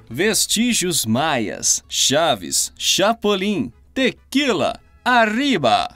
vestígios maias, chaves, chapolim, tequila, arriba.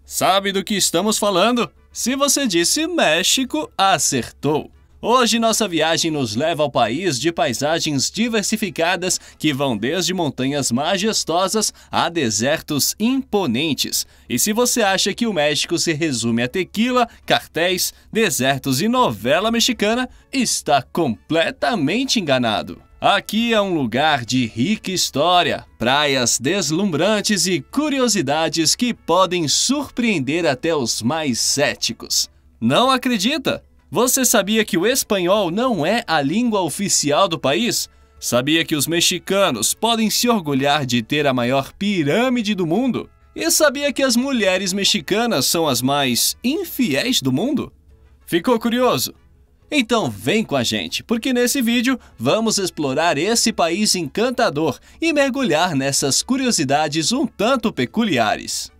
Sabe do que estamos falando? Se você disse México, acertou! Hoje nossa viagem nos leva ao país de paisagens diversificadas que vão desde montanhas majestosas a desertos imponentes. E se você acha que o México se resume a tequila, cartéis, desertos e novela mexicana, está completamente enganado. Aqui é um lugar de rica história, praias deslumbrantes e curiosidades que podem surpreender até os mais céticos. Não acredita? Você sabia que o espanhol não é a língua oficial do país? Sabia que os mexicanos podem se orgulhar de ter a maior pirâmide do mundo? E sabia que as mulheres mexicanas são as mais infiéis do mundo? Ficou curioso? Então vem com a gente, porque nesse vídeo vamos explorar esse país encantador e mergulhar nessas curiosidades um tanto peculiares.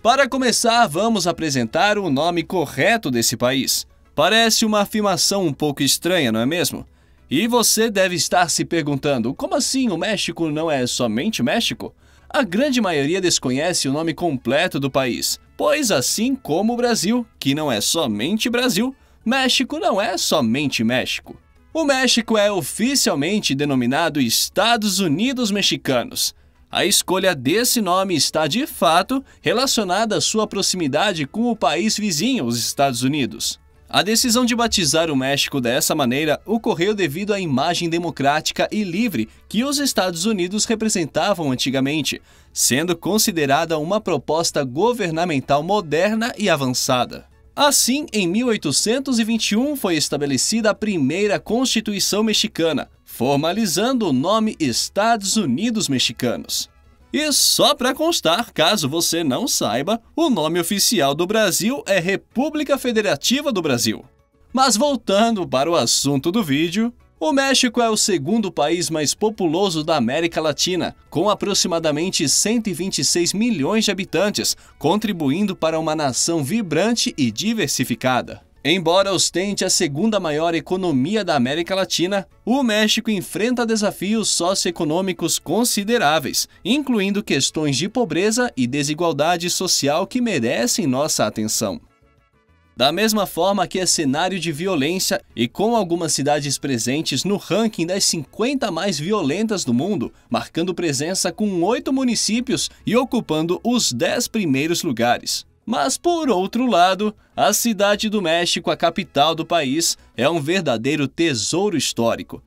Para começar, vamos apresentar o nome correto desse país. Parece uma afirmação um pouco estranha, não é mesmo? E você deve estar se perguntando, como assim o México não é somente México? A grande maioria desconhece o nome completo do país, pois assim como o Brasil, que não é somente Brasil, México não é somente México. O México é oficialmente denominado Estados Unidos Mexicanos. A escolha desse nome está de fato relacionada à sua proximidade com o país vizinho, os Estados Unidos. A decisão de batizar o México dessa maneira ocorreu devido à imagem democrática e livre que os Estados Unidos representavam antigamente, sendo considerada uma proposta governamental moderna e avançada. Assim, em 1821 foi estabelecida a primeira Constituição mexicana, formalizando o nome Estados Unidos Mexicanos. E só para constar, caso você não saiba, o nome oficial do Brasil é República Federativa do Brasil. Mas voltando para o assunto do vídeo, o México é o segundo país mais populoso da América Latina, com aproximadamente 126 milhões de habitantes, contribuindo para uma nação vibrante e diversificada. Embora ostente a segunda maior economia da América Latina, o México enfrenta desafios socioeconômicos consideráveis, incluindo questões de pobreza e desigualdade social que merecem nossa atenção. Da mesma forma que é cenário de violência e com algumas cidades presentes no ranking das 50 mais violentas do mundo, marcando presença com 8 municípios e ocupando os 10 primeiros lugares. Mas, por outro lado, a Cidade do México, a capital do país, é um verdadeiro tesouro histórico.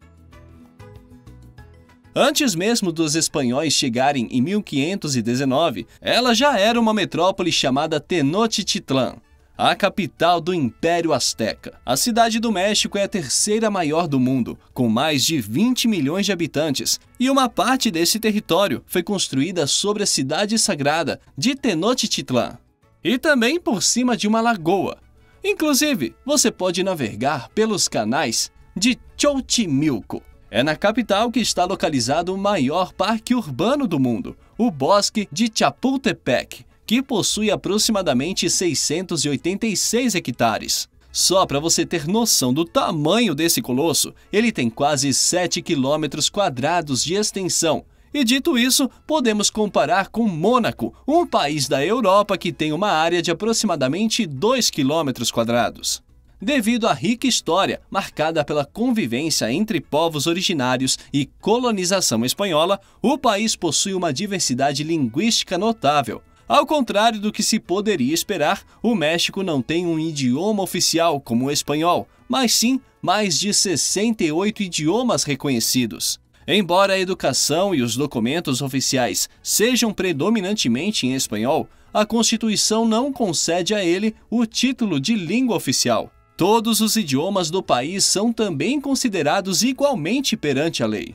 Antes mesmo dos espanhóis chegarem em 1519, ela já era uma metrópole chamada Tenochtitlán, a capital do Império Azteca. A Cidade do México é a terceira maior do mundo, com mais de 20 milhões de habitantes, e uma parte desse território foi construída sobre a cidade sagrada de Tenochtitlán. E também por cima de uma lagoa. Inclusive, você pode navegar pelos canais de Xochimilco. É na capital que está localizado o maior parque urbano do mundo, o Bosque de Chapultepec, que possui aproximadamente 686 hectares. Só para você ter noção do tamanho desse colosso, ele tem quase 7 quilômetros quadrados de extensão. E dito isso, podemos comparar com Mônaco, um país da Europa que tem uma área de aproximadamente 2 quilômetros quadrados. Devido à rica história, marcada pela convivência entre povos originários e colonização espanhola, o país possui uma diversidade linguística notável. Ao contrário do que se poderia esperar, o México não tem um idioma oficial como o espanhol, mas sim mais de 68 idiomas reconhecidos. Embora a educação e os documentos oficiais sejam predominantemente em espanhol, a Constituição não concede a ele o título de língua oficial. Todos os idiomas do país são também considerados igualmente perante a lei.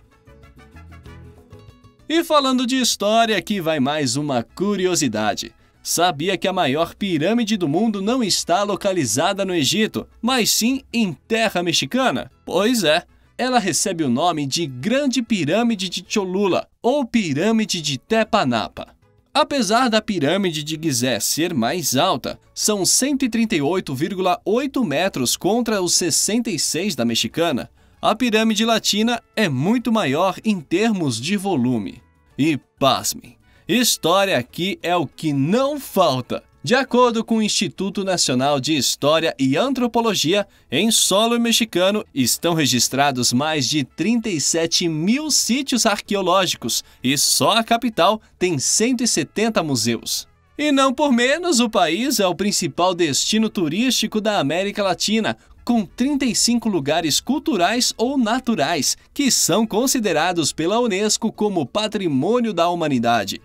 E falando de história, aqui vai mais uma curiosidade. Sabia que a maior pirâmide do mundo não está localizada no Egito, mas sim em terra mexicana? Pois é. Ela recebe o nome de Grande Pirâmide de Cholula ou Pirâmide de Tepa-Napa. Apesar da pirâmide de Gizé ser mais alta, são 138,8 metros contra os 66 da mexicana, A pirâmide latina é muito maior em termos de volume. E pasmem, história aqui é o que não falta. De acordo com o Instituto Nacional de História e Antropologia, em solo mexicano estão registrados mais de 37 mil sítios arqueológicos e só a capital tem 170 museus. E não por menos, o país é o principal destino turístico da América Latina, com 35 lugares culturais ou naturais que são considerados pela Unesco como Patrimônio da Humanidade.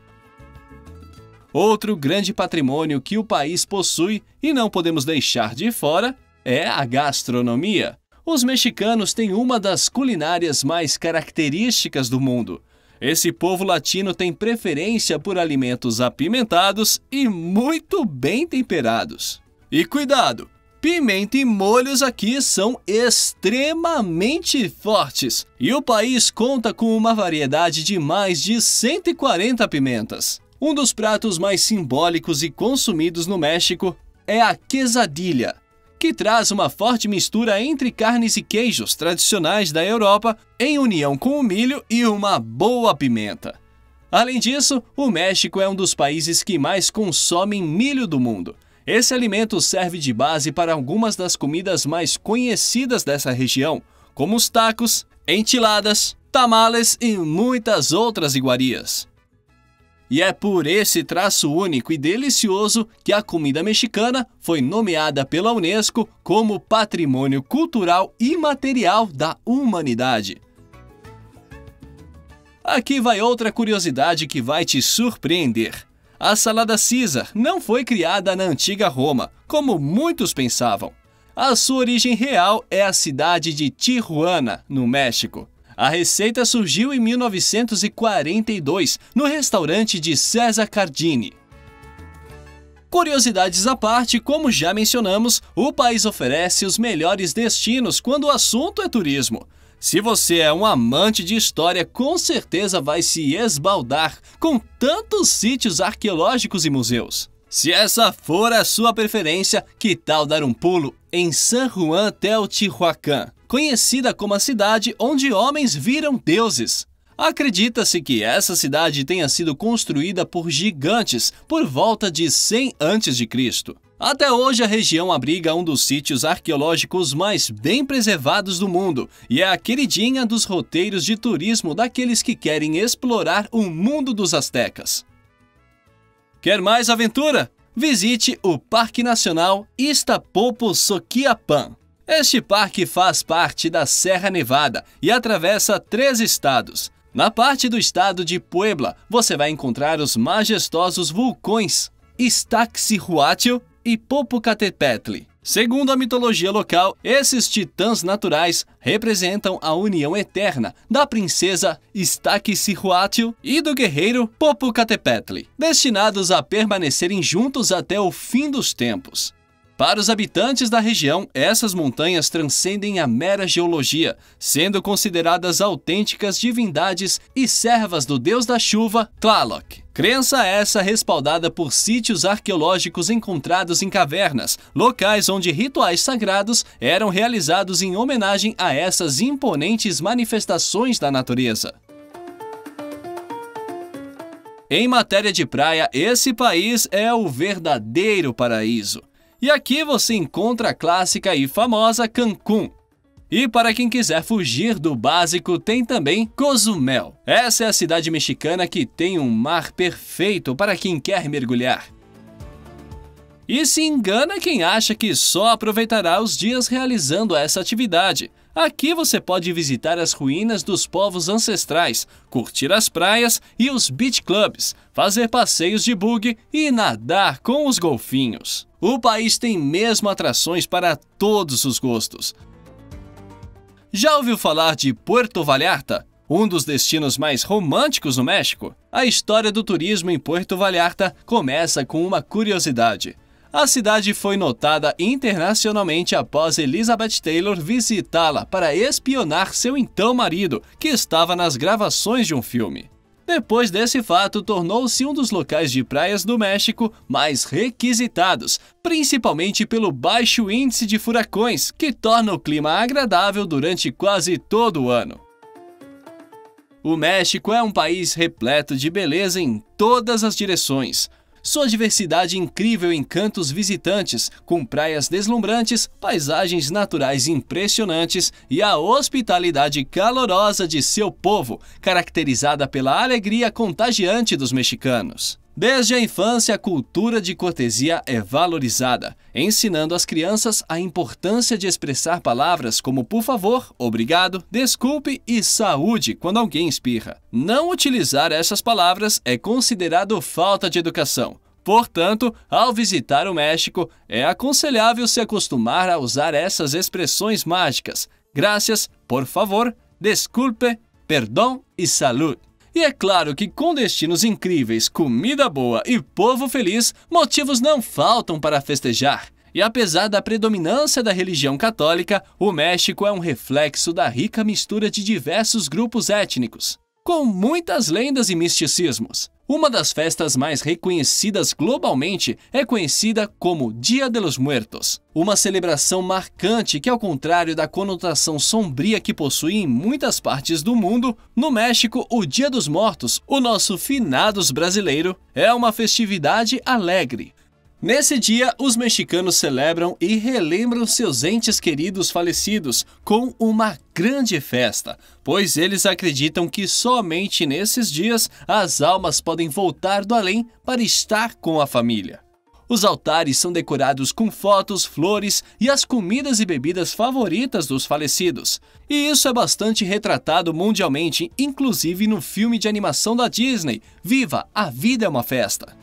Outro grande patrimônio que o país possui e não podemos deixar de fora é a gastronomia. Os mexicanos têm uma das culinárias mais características do mundo. Esse povo latino tem preferência por alimentos apimentados e muito bem temperados. E cuidado! Pimenta e molhos aqui são extremamente fortes e o país conta com uma variedade de mais de 140 pimentas. Um dos pratos mais simbólicos e consumidos no México é a quesadilha, que traz uma forte mistura entre carnes e queijos tradicionais da Europa em união com o milho e uma boa pimenta. Além disso, o México é um dos países que mais consomem milho do mundo. Esse alimento serve de base para algumas das comidas mais conhecidas dessa região, como os tacos, enchiladas, tamales e muitas outras iguarias. E é por esse traço único e delicioso que a comida mexicana foi nomeada pela Unesco como Patrimônio Cultural Imaterial da Humanidade. Aqui vai outra curiosidade que vai te surpreender. A salada Caesar não foi criada na antiga Roma, como muitos pensavam. A sua origem real é a cidade de Tijuana, no México. A receita surgiu em 1942, no restaurante de César Cardini. Curiosidades à parte, como já mencionamos, o país oferece os melhores destinos quando o assunto é turismo. Se você é um amante de história, com certeza vai se esbaldar com tantos sítios arqueológicos e museus. Se essa for a sua preferência, que tal dar um pulo em San Juan Teotihuacan, conhecida como a cidade onde homens viram deuses? Acredita-se que essa cidade tenha sido construída por gigantes por volta de 100 a.C. Até hoje, a região abriga um dos sítios arqueológicos mais bem preservados do mundo e é a queridinha dos roteiros de turismo daqueles que querem explorar o mundo dos astecas. Quer mais aventura? Visite o Parque Nacional Iztapopo-Soquiapan. Este parque faz parte da Serra Nevada e atravessa 3 estados. Na parte do estado de Puebla, você vai encontrar os majestosos vulcões Iztaccíhuatl e Popocatépetl. Segundo a mitologia local, esses titãs naturais representam a união eterna da princesa Iztaccíhuatl e do guerreiro Popocatépetl, destinados a permanecerem juntos até o fim dos tempos. Para os habitantes da região, essas montanhas transcendem a mera geologia, sendo consideradas autênticas divindades e servas do deus da chuva, Tlaloc. Crença essa respaldada por sítios arqueológicos encontrados em cavernas, locais onde rituais sagrados eram realizados em homenagem a essas imponentes manifestações da natureza. Em matéria de praia, esse país é o verdadeiro paraíso. E aqui você encontra a clássica e famosa Cancún. E para quem quiser fugir do básico, tem também Cozumel. Essa é a cidade mexicana que tem um mar perfeito para quem quer mergulhar. E se engana quem acha que só aproveitará os dias realizando essa atividade. Aqui você pode visitar as ruínas dos povos ancestrais, curtir as praias e os beach clubs, fazer passeios de buggy e nadar com os golfinhos. O país tem mesmo atrações para todos os gostos. Já ouviu falar de Puerto Vallarta, um dos destinos mais românticos no México? A história do turismo em Puerto Vallarta começa com uma curiosidade. A cidade foi notada internacionalmente após Elizabeth Taylor visitá-la para espionar seu então marido, que estava nas gravações de um filme. Depois desse fato, tornou-se um dos locais de praias do México mais requisitados, principalmente pelo baixo índice de furacões, que torna o clima agradável durante quase todo o ano. O México é um país repleto de beleza em todas as direções. Sua diversidade incrível encanta os visitantes, com praias deslumbrantes, paisagens naturais impressionantes e a hospitalidade calorosa de seu povo, caracterizada pela alegria contagiante dos mexicanos. Desde a infância, a cultura de cortesia é valorizada, ensinando às crianças a importância de expressar palavras como por favor, obrigado, desculpe e saúde quando alguém espirra. Não utilizar essas palavras é considerado falta de educação. Portanto, ao visitar o México, é aconselhável se acostumar a usar essas expressões mágicas. Graças, por favor, desculpe, perdão e salud. E é claro que com destinos incríveis, comida boa e povo feliz, motivos não faltam para festejar. E apesar da predominância da religião católica, o México é um reflexo da rica mistura de diversos grupos étnicos, com muitas lendas e misticismos. Uma das festas mais reconhecidas globalmente é conhecida como Dia de los Muertos, uma celebração marcante que, ao contrário da conotação sombria que possui em muitas partes do mundo, no México, o Dia dos Mortos, o nosso finados brasileiro, é uma festividade alegre. Nesse dia, os mexicanos celebram e relembram seus entes queridos falecidos com uma grande festa, pois eles acreditam que somente nesses dias as almas podem voltar do além para estar com a família. Os altares são decorados com fotos, flores e as comidas e bebidas favoritas dos falecidos. E isso é bastante retratado mundialmente, inclusive no filme de animação da Disney, Viva, a Vida é uma Festa.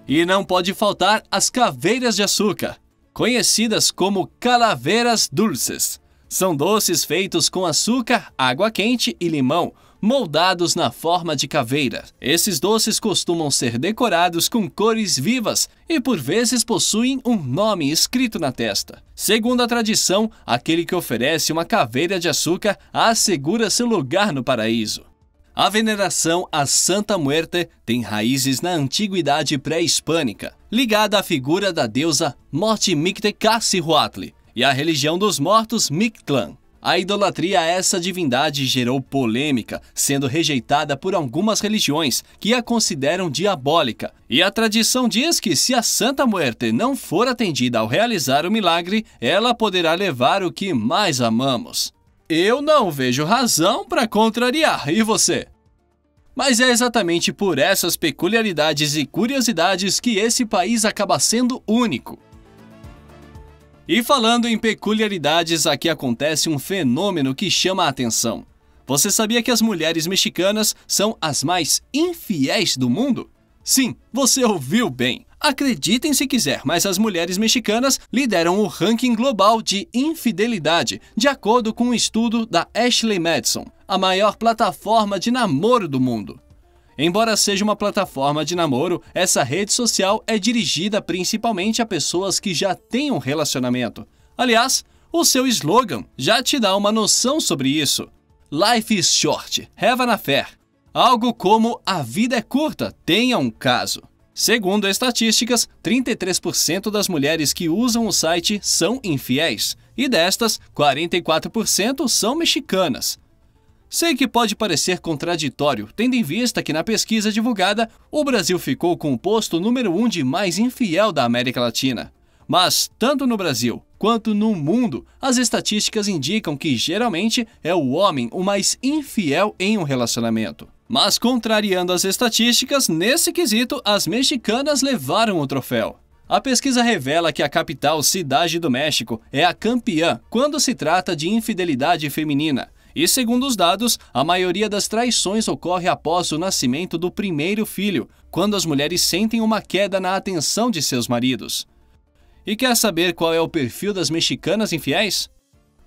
E não pode faltar as caveiras de açúcar, conhecidas como calaveras dulces. São doces feitos com açúcar, água quente e limão, moldados na forma de caveira. Esses doces costumam ser decorados com cores vivas e por vezes possuem um nome escrito na testa. Segundo a tradição, aquele que oferece uma caveira de açúcar assegura seu lugar no paraíso. A veneração à Santa Muerte tem raízes na antiguidade pré-hispânica, ligada à figura da deusa Morte-Mictecacíhuatl e à religião dos mortos Mictlán. A idolatria a essa divindade gerou polêmica, sendo rejeitada por algumas religiões que a consideram diabólica. E a tradição diz que se a Santa Muerte não for atendida ao realizar o milagre, ela poderá levar o que mais amamos. Eu não vejo razão para contrariar, e você? Mas é exatamente por essas peculiaridades e curiosidades que esse país acaba sendo único. E falando em peculiaridades, aqui acontece um fenômeno que chama a atenção. Você sabia que as mulheres mexicanas são as mais infiéis do mundo? Sim, você ouviu bem. Acreditem se quiser, mas as mulheres mexicanas lideram o ranking global de infidelidade, de acordo com um estudo da Ashley Madison, a maior plataforma de namoro do mundo. Embora seja uma plataforma de namoro, essa rede social é dirigida principalmente a pessoas que já têm um relacionamento. Aliás, o seu slogan já te dá uma noção sobre isso. Life is short, have an affair. Algo como a vida é curta, tenha um caso. Segundo estatísticas, 33% das mulheres que usam o site são infiéis, e destas, 44% são mexicanas. Sei que pode parecer contraditório, tendo em vista que na pesquisa divulgada, o Brasil ficou com o posto número 1 de mais infiel da América Latina. Mas, tanto no Brasil quanto no mundo, as estatísticas indicam que geralmente é o homem o mais infiel em um relacionamento. Mas, contrariando as estatísticas, nesse quesito, as mexicanas levaram o troféu. A pesquisa revela que a capital Cidade do México é a campeã quando se trata de infidelidade feminina. E, segundo os dados, a maioria das traições ocorre após o nascimento do primeiro filho, quando as mulheres sentem uma queda na atenção de seus maridos. E quer saber qual é o perfil das mexicanas infiéis?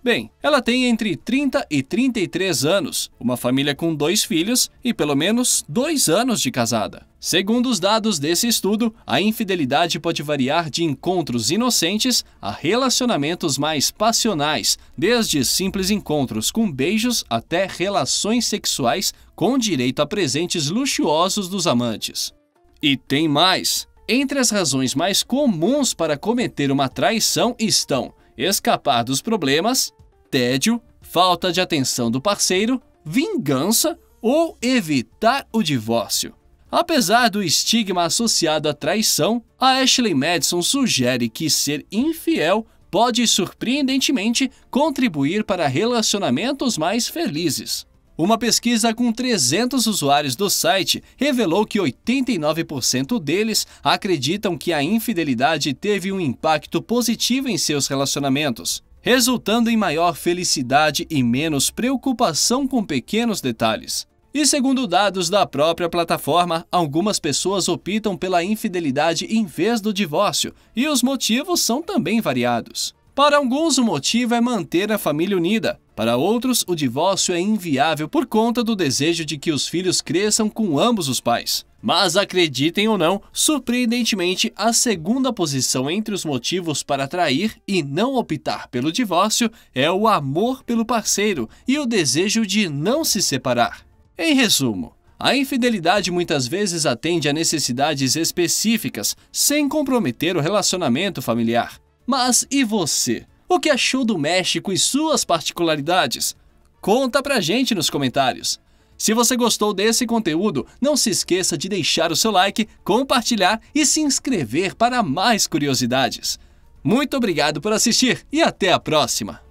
Bem, ela tem entre 30 e 33 anos, uma família com 2 filhos e pelo menos 2 anos de casada. Segundo os dados desse estudo, a infidelidade pode variar de encontros inocentes a relacionamentos mais passionais, desde simples encontros com beijos até relações sexuais com direito a presentes luxuosos dos amantes. E tem mais! Entre as razões mais comuns para cometer uma traição estão escapar dos problemas, tédio, falta de atenção do parceiro, vingança ou evitar o divórcio. Apesar do estigma associado à traição, a Ashley Madison sugere que ser infiel pode surpreendentemente contribuir para relacionamentos mais felizes. Uma pesquisa com 300 usuários do site revelou que 89% deles acreditam que a infidelidade teve um impacto positivo em seus relacionamentos, resultando em maior felicidade e menos preocupação com pequenos detalhes. E segundo dados da própria plataforma, algumas pessoas optam pela infidelidade em vez do divórcio, e os motivos são também variados. Para alguns, o motivo é manter a família unida. Para outros, o divórcio é inviável por conta do desejo de que os filhos cresçam com ambos os pais. Mas acreditem ou não, surpreendentemente, a segunda posição entre os motivos para trair e não optar pelo divórcio é o amor pelo parceiro e o desejo de não se separar. Em resumo, a infidelidade muitas vezes atende a necessidades específicas, sem comprometer o relacionamento familiar. Mas e você? O que achou do México e suas particularidades? Conta pra gente nos comentários. Se você gostou desse conteúdo, não se esqueça de deixar o seu like, compartilhar e se inscrever para mais curiosidades. Muito obrigado por assistir e até a próxima!